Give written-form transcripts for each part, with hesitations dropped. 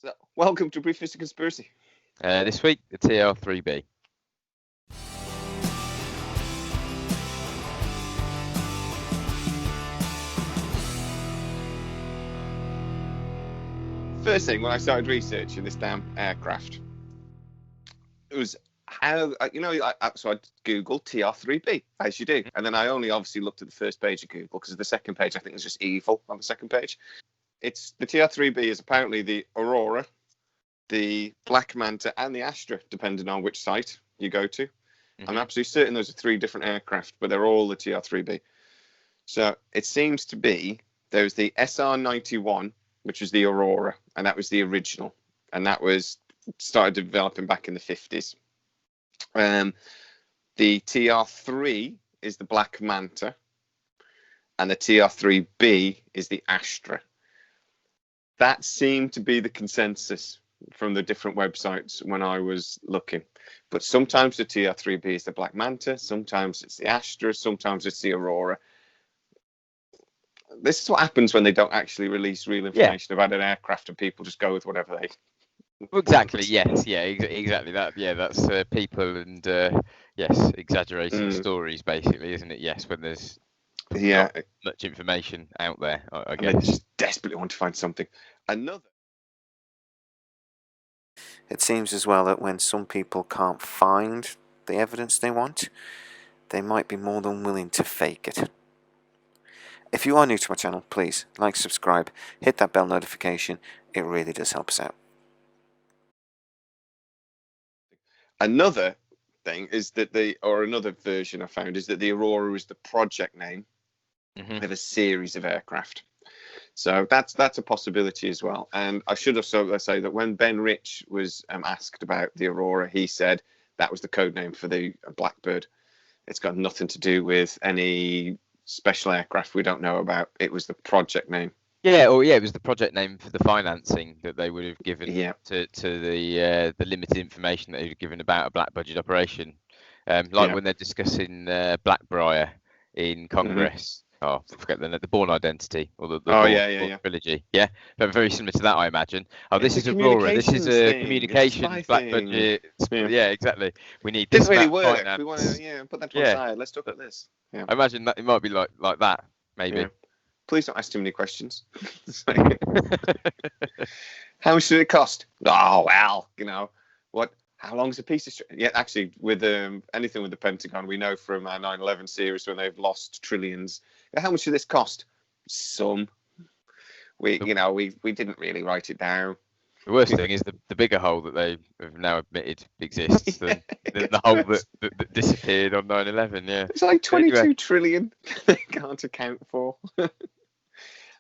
So, welcome to Brief History Conspiracy. This week, the TR3-b. First thing, when I started researching this damn aircraft, it was how, so I Googled TR3-b, as you do. And then I only obviously looked at the first page of Google, because the second page, I think, was just evil on the second page. It's the TR3-b is apparently the Aurora, the Black Manta, and the Astra, depending on which site you go to. Mm-hmm. I'm absolutely certain those are three different aircraft, but they're all the TR3-b. So it seems to be there's the SR71, which was the Aurora, and that was the original, and that was started developing back in the 50s. The TR3 is the Black Manta, and the TR3-b is the Astra. That seemed to be the consensus from the different websites when I was looking. But sometimes the TR3-b is the Black Manta, sometimes it's the Astra, sometimes it's the Aurora. This is what happens when they don't actually release real information about an aircraft and people just go with whatever they... Well, exactly, yes, yeah, exactly that. Yeah, that's people and, yes, exaggerating stories, basically, isn't it? Yes, when there's not much information out there, I guess. They just desperately want to find something. It seems as well that when some people can't find the evidence they want, they might be more than willing to fake it. If you are new to my channel, please like, subscribe, hit that bell notification. It really does help us out. Another thing is that another version I found is that the Aurora is the project name of a series of aircraft. So that's a possibility as well. And I should also say that when Ben Rich was asked about the Aurora, he said that was the code name for the Blackbird. It's got nothing to do with any special aircraft we don't know about. It was the project name. Yeah, it was the project name for the financing that they would have given to the limited information that they would have given about a black budget operation. When they're discussing Blackbriar in Congress. Oh, I forget the Born Identity or the Born trilogy. Yeah, but very similar to that, I imagine. Oh, this is Aurora. This is a communications black budget. Yeah, exactly. We need this. Didn't really work. Finance. We want to put that to one side. Let's talk about this. Yeah. I imagine that it might be like that, maybe. Yeah. Please don't ask too many questions. How much did it cost? Oh well, what? How long is a piece of string? Yeah, actually, with anything with the Pentagon, we know from our 9/11 series when they've lost trillions. How much did this cost? Some. We didn't really write it down. The worst thing is the bigger hole that they have now admitted exists than the hole that disappeared on 9/11. Yeah, it's like 22 trillion they can't account for.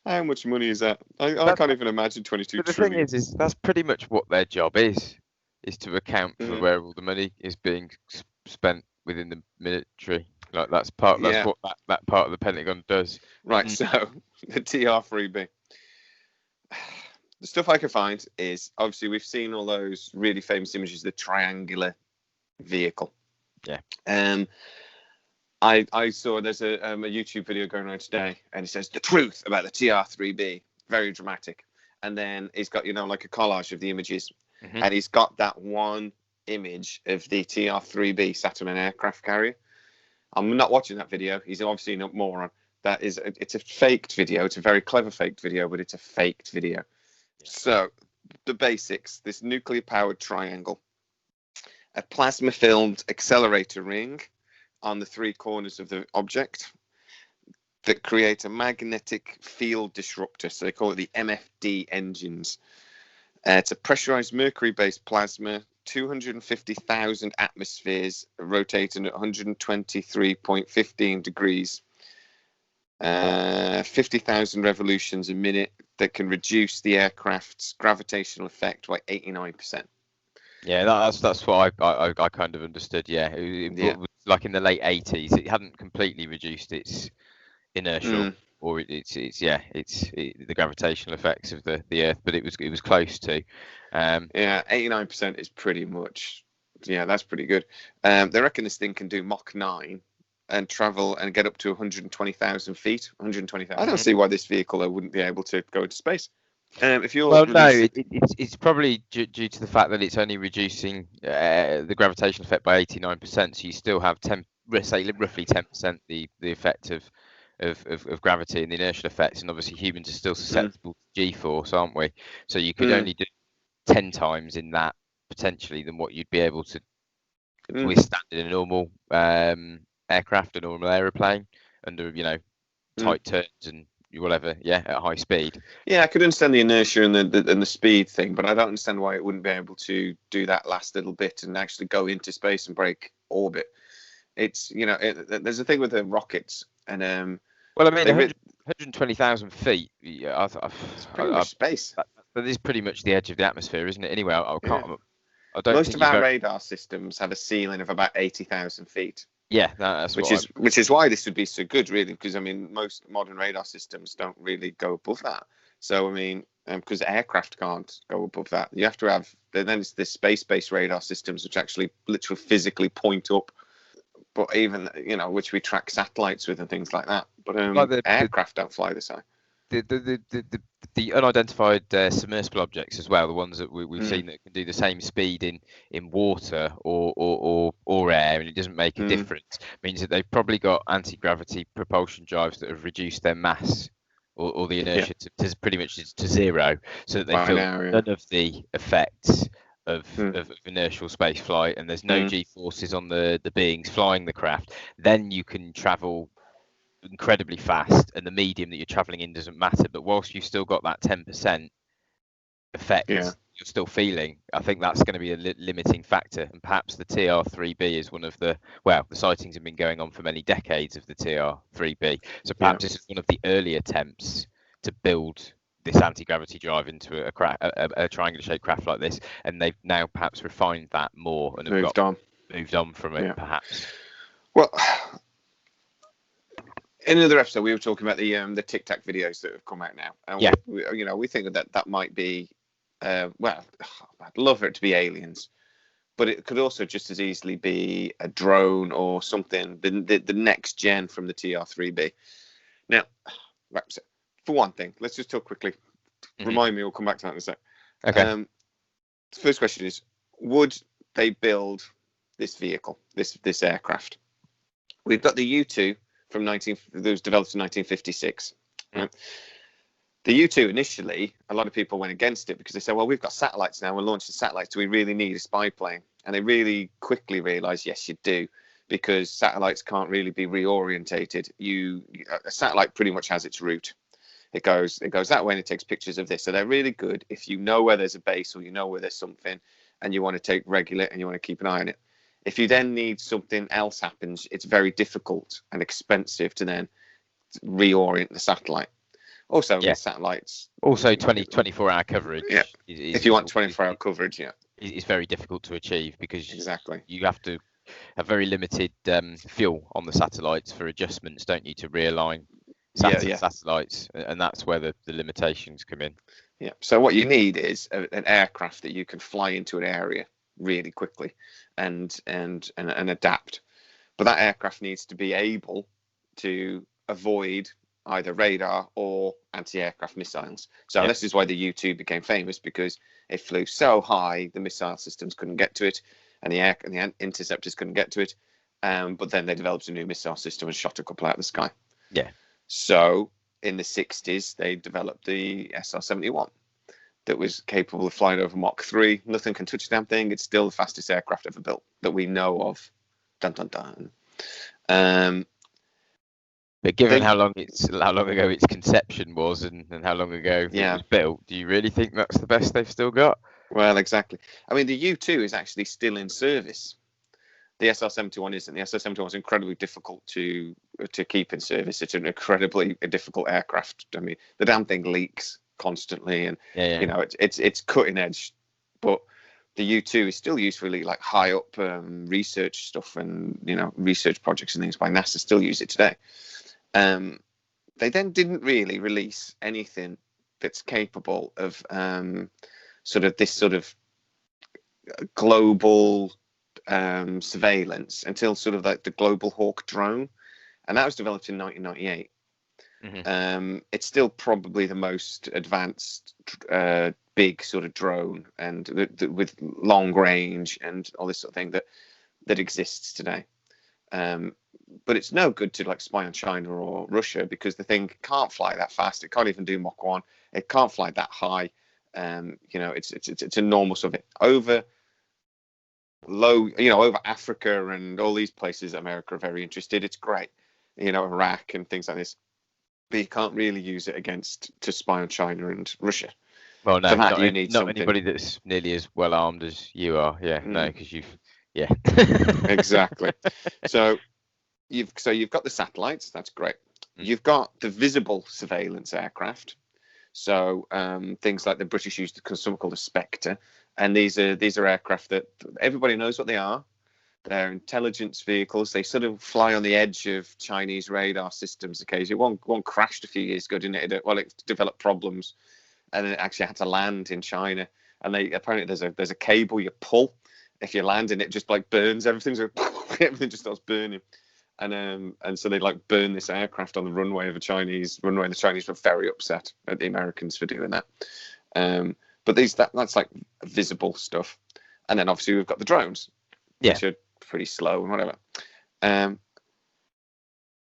How much money is that? I can't even imagine 22 trillion. The thing is that's pretty much what their job is to account for where all the money is being spent within the military. Like that's what that part of the Pentagon does. Right. So the TR3-b. The stuff I can find is obviously we've seen all those really famous images of the triangular vehicle. Yeah. I saw there's a YouTube video going around today, and it says the truth about the TR3-b. Very dramatic, and then he's got like a collage of the images. And he's got that one image of the TR3-b sat on an aircraft carrier. I'm not watching that video. He's obviously not moron. It's a faked video. It's a very clever faked video, but it's a faked video. Yeah. So the basics: this nuclear-powered triangle, a plasma-filled accelerator ring on the three corners of the object that create a magnetic field disruptor. So they call it the MFD engines. It's a pressurized mercury-based plasma, 250,000 atmospheres, rotating at 123.15 degrees, 50,000 revolutions a minute, that can reduce the aircraft's gravitational effect by 89%. Yeah, that's what I kind of understood. Yeah, it was like in the late 80s, it hadn't completely reduced its inertial. Or it's the gravitational effects of the Earth, but it was close to. 89% is pretty much. Yeah, that's pretty good. They reckon this thing can do Mach 9 and travel and get up to 120,000 feet. 120,000. I don't see why this vehicle wouldn't be able to go into space. If you're Well, no, it's probably due to the fact that it's only reducing the gravitational effect by 89%. So you still have roughly 10% the effect of gravity and the inertial effects, and obviously humans are still susceptible to G-force, aren't we? So you could only do 10 times in that potentially than what you'd be able to withstand in a normal aircraft, a normal aeroplane, under tight turns and whatever, at high speed. Yeah, I could understand the inertia and the speed thing, but I don't understand why it wouldn't be able to do that last little bit and actually go into space and break orbit. It's there's a thing with the rockets, and well, I mean, 120,000 feet. It's pretty much space. That is pretty much the edge of the atmosphere, isn't it? Anyway, I don't. Most of our radar systems have a ceiling of about 80,000 feet. Yeah, that's which is why this would be so good, really, because I mean, most modern radar systems don't really go above that. So I mean, because aircraft can't go above that, you have to have. Then it's the space-based radar systems, which actually literally physically point up. But even which we track satellites with and things like that. But aircraft don't fly this high. The unidentified submersible objects as well, the ones that we've seen that can do the same speed in water or air, and it doesn't make a difference, means that they've probably got anti-gravity propulsion drives that have reduced their mass or the inertia to pretty much to zero, so that they feel none of the effects of inertial space flight, and there's no G-forces on the beings flying the craft. Then you can travel incredibly fast, and the medium that you're traveling in doesn't matter. But whilst you've still got that 10% effect you're still feeling, I think that's going to be a limiting factor. And perhaps the TR3-b is one of the sightings have been going on for many decades of the TR3-b, so perhaps this is one of the early attempts to build this anti-gravity drive into a triangular shaped craft like this, and they've now perhaps refined that more and have moved on from it, perhaps. Well, in another episode, we were talking about the Tic Tac videos that have come out now, and we think that might be, I'd love for it to be aliens, but it could also just as easily be a drone or something, the next gen from the TR3-b. Now, right, so for one thing, let's just talk quickly. Remind me, we'll come back to that in a sec. Okay. The first question is, would they build this vehicle, this aircraft? We've got the U-2 that was developed in 1956. Right? The U-2 initially, a lot of people went against it because they said, well, we've got satellites now, we're launching satellites, do we really need a spy plane? And they really quickly realized, yes, you do, because satellites can't really be reorientated. A satellite pretty much has its route. It goes that way and it takes pictures of this. So they're really good if you know where there's a base or you know where there's something and you want to regulate and you want to keep an eye on it. If you then need something else happens, it's very difficult and expensive to then reorient the satellite. Also, with satellites. Also, 24-hour coverage. Yeah. If you want 24-hour coverage, it's very difficult to achieve because exactly you have to have very limited fuel on the satellites for adjustments, don't you, to realign satellites, and that's where the limitations come in. Yeah. So what you need is an aircraft that you can fly into an area really quickly and adapt, but that aircraft needs to be able to avoid either radar or anti-aircraft missiles. So this is why the U-2 became famous, because it flew so high the missile systems couldn't get to it and the interceptors couldn't get to it, but then they developed a new missile system and shot a couple out of the sky. So in the 60s they developed the SR71 that was capable of flying over Mach 3. Nothing can touch the damn thing. It's still the fastest aircraft ever built that we know of. Dun dun dun. But given how long ago its conception was and how long ago it was built, do you really think that's the best they've still got? Well, exactly. I mean, the U-2 is actually still in service. The SR71 isn't. The SR71 is incredibly difficult to keep in service. It's an incredibly difficult aircraft. I mean, the damn thing leaks constantly, and it's cutting edge, but the U-2 is still used for really like high up research stuff, and research projects and things by NASA still use it today. They then didn't really release anything that's capable of this global surveillance until sort of like the Global Hawk drone, and that was developed in 1998. It's still probably the most advanced big sort of drone, and with long range and all this sort of thing that exists today. But it's no good to like spy on China or Russia, because the thing can't fly that fast. It can't even do Mach 1. It can't fly that high. It's enormous of it over over Africa and all these places that America are very interested. It's great, Iraq and things like this. But you can't really use it to spy on China and Russia. Well, no, not anybody that's nearly as well armed as you are. Yeah, no, because exactly. So you've got the satellites. That's great. You've got the visible surveillance aircraft. So things like the British used something called a Spectre, and these are aircraft that everybody knows what they are. They're intelligence vehicles. They sort of fly on the edge of Chinese radar systems occasionally. One crashed a few years ago, didn't it? Well, it developed problems, and it actually had to land in China. And apparently there's a cable you pull. If you land in it, just like burns everything. So everything just starts burning. And so they like burn this aircraft on the runway of a Chinese runway. And the Chinese were very upset at the Americans for doing that. But that's like visible stuff. And then obviously we've got the drones, which are pretty slow and whatever.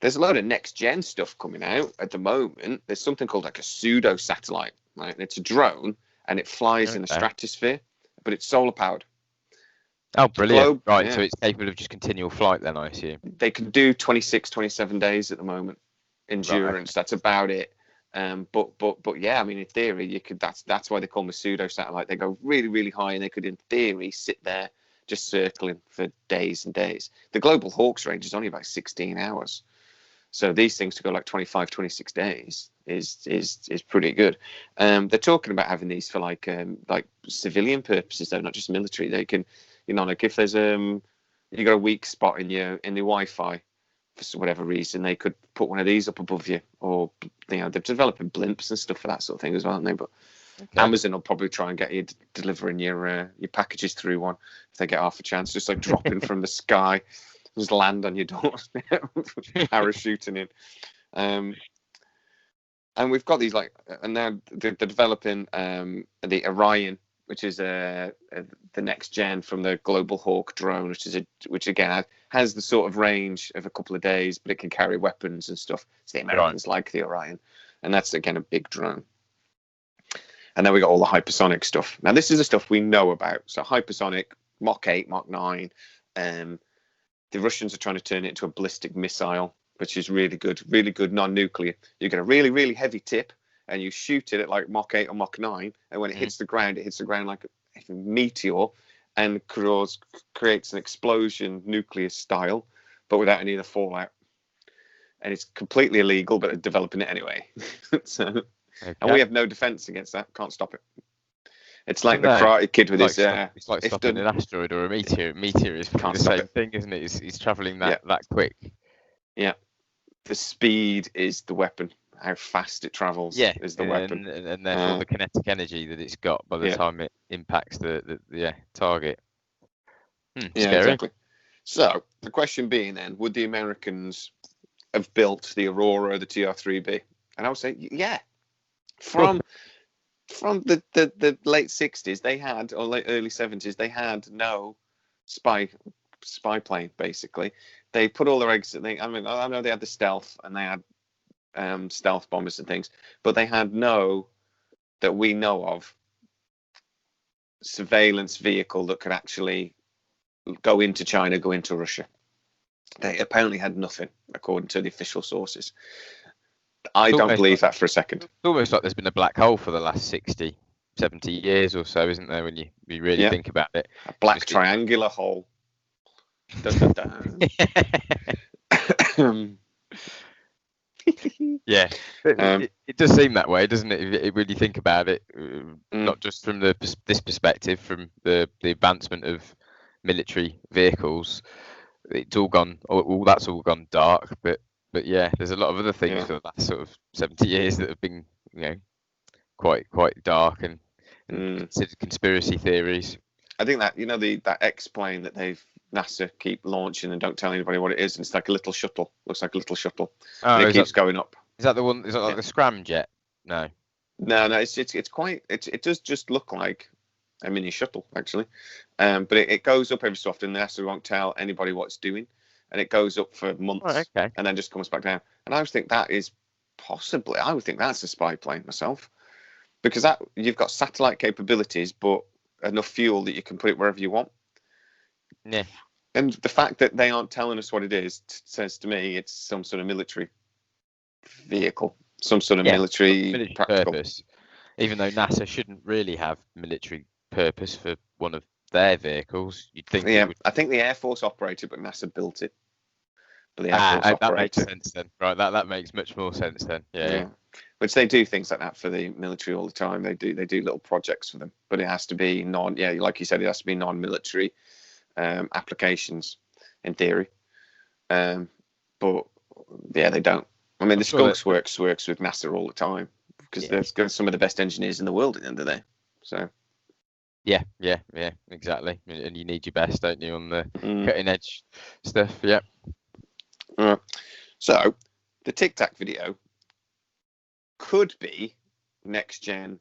There's a lot of next gen stuff coming out at the moment. There's something called like a Pseudo Satellite, right? And it's a drone and it flies in the stratosphere, but it's solar powered. Oh, brilliant. So it's capable of just continual flight then, I assume. They can do 26, 27 days at the moment. Endurance, that's about it. But yeah, I mean, in theory, you could. That's why they call them a Pseudo Satellite. They go really, really high, and they could, in theory, sit there just circling for days and days. The Global Hawk's range is only about 16 hours. So these things to go like 25, 26 days is pretty good. They're talking about having these for like civilian purposes, though, not just military. They can, like if there's you got a weak spot in the Wi-Fi for whatever reason, they could put one of these up above you, or they're developing blimps and stuff for that sort of thing as well, aren't they? But Amazon will probably try and get you delivering your packages through one if they get half a chance, just like dropping from the sky, just land on your doorstep, parachuting in. And we've got these and now they're developing the Orion, which is the next gen from the Global Hawk drone, which again has the sort of range of a couple of days, but it can carry weapons and stuff. So the Americans like the Orion, and that's again a big drone. And then we got all the hypersonic stuff. Now this is the stuff we know about. So hypersonic, Mach 8, Mach 9. The Russians are trying to turn it into a ballistic missile, which is really good non-nuclear. You get a really, really heavy tip, and you shoot it at like Mach 8 or Mach 9, and when it hits the ground like a meteor, and creates an explosion nuclear style, but without any of the fallout. And it's completely illegal, but they're developing it anyway. And we have no defense against that. Can't stop it. It's like the Karate Kid with his. It's like stopping an asteroid or a meteor. Meteor is the same thing, isn't it? He's traveling that quick. Yeah. The speed is the weapon. How fast it travels is the weapon. And therefore the kinetic energy that it's got by the time it impacts the target. Scary. Exactly. So the question being then, would the Americans have built the Aurora, the TR3-b? And I would say, yeah. From the late 60s, they had, or late early 70s, they had no spy plane, basically. They put all their eggs, I know they had the stealth, and they had stealth bombers and things, but they had that we know of, surveillance vehicle that could actually go into China, go into Russia. They apparently had nothing, according to the official sources. I don't believe that for a second. It's almost like there's been a black hole for the last 60, 70 years or so, isn't there, when you really think about it? A black triangular hole. Dun, dun, dun. Yeah, it does seem that way, doesn't it? When you think about it, not just from this perspective, from the advancement of military vehicles, it's all gone. All that's all gone dark. But yeah, there's a lot of other things for the last sort of 70 years that have been, quite dark and considered conspiracy theories. I think that that XPlane that NASA keep launching and don't tell anybody what it is, and it's like a little shuttle. Looks like a little shuttle. And it keeps going up. Is that the one? Is that like the scramjet? No. No. It does just look like a mini shuttle actually, but it goes up every so often. The NASA won't tell anybody what it's doing, and it goes up for months, and then just comes back down. And I would think that is possibly. I would think that's a spy plane myself, because that you've got satellite capabilities, but enough fuel that you can put it wherever you want. Yeah. And the fact that they aren't telling us what it is says to me it's some sort of military vehicle, some sort of military practical purpose. Even though NASA shouldn't really have military purpose for one of their vehicles, you'd think. Yeah, I think the Air Force operated, but NASA built it. But the Air Force that makes sense then. Right, that makes much more sense then. Yeah. Which they do things like that for the military all the time. They do little projects for them, but it has to be like you said, it has to be non-military applications in theory. But yeah, they don't. I mean, the Skunks works with NASA all the time, because they've got some of the best engineers in the world at the end of the day. So. Yeah, exactly. And you need your best, don't you, on the cutting edge stuff? Yeah. So the Tic Tac video could be next gen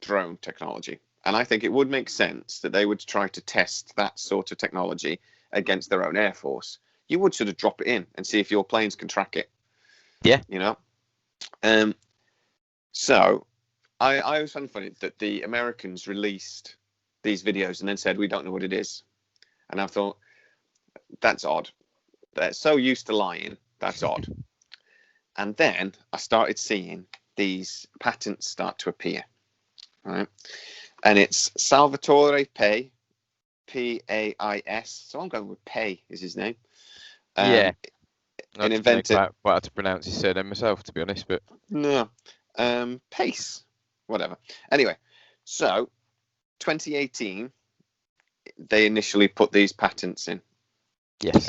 drone technology, and I think it would make sense that they would try to test that sort of technology against their own Air Force. You would sort of drop it in and see if your planes can track it. Yeah. You know. So I always found it funny that the Americans released these videos and then said we don't know what it is, and I thought that's odd. They're so used to lying. That's odd. And then I started seeing these patents start to appear, right? And it's Salvatore Pais, P-A-I-S. So I'm going with Pais is his name. And invented. Quite how to pronounce his surname myself, to be honest, but no, Pais, whatever. Anyway, so 2018, they initially put these patents in. Yes.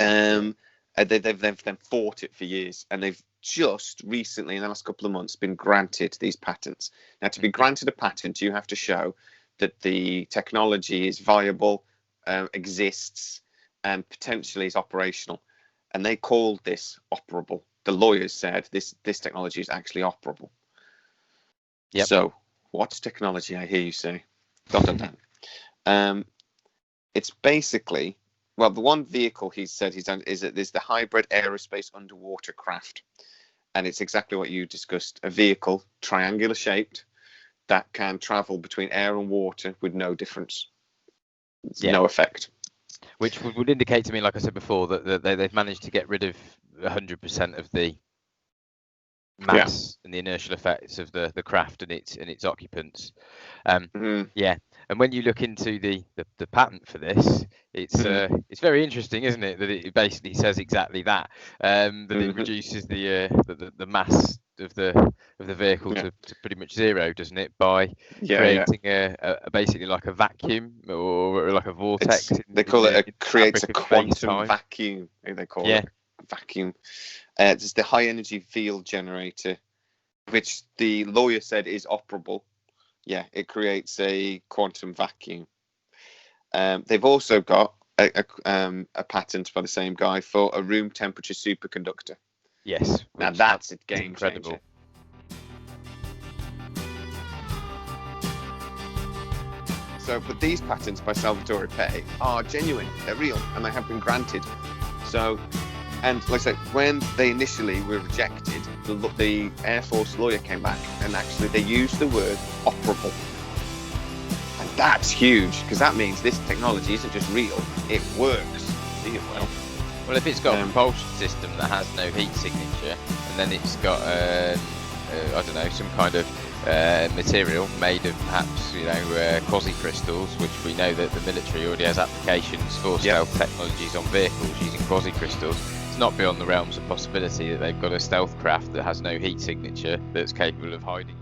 They've then fought it for years, and they've just recently, in the last couple of months, been granted these patents. Now, to be granted a patent, you have to show that the technology is viable, exists, and potentially is operational. And they called this operable. The lawyers said this technology is actually operable. Yep. So, what's technology? I hear you say. Dun, dun, dun. It's basically. Well, the one vehicle he said he's done is that there's the hybrid aerospace underwater craft. And it's exactly what you discussed. A vehicle, triangular shaped, that can travel between air and water with no difference. No effect. Which would indicate to me, like I said before, that they've managed to get rid of 100% of the mass and the inertial effects of the craft and its occupants. And when you look into the patent for this, it's very interesting, isn't it? That it basically says exactly that. That it reduces the mass of the vehicle to pretty much zero, doesn't it? By creating a basically like a vacuum or like a vortex. They call it creates a quantum vacuum. They call it vacuum. It's the high energy field generator, which the lawyer said is operable. Yeah, it creates a quantum vacuum. They've also got a patent by the same guy for a room temperature superconductor. Yes. Now that's a game changer. So, but these patents by Salvatore Pais are genuine. They're real, and they have been granted. So, and like I say, when they initially were rejected, the Air Force lawyer came back, and actually they used the word operable. And that's huge, because that means this technology isn't just real, it works. See it well. Well, if it's got a propulsion system that has no heat signature, and then it's got, I don't know, some kind of material made of perhaps, quasi-crystals, which we know that the military already has applications for stealth technologies on vehicles using quasi-crystals. It's not beyond the realms of possibility that they've got a stealth craft that has no heat signature that's capable of hiding.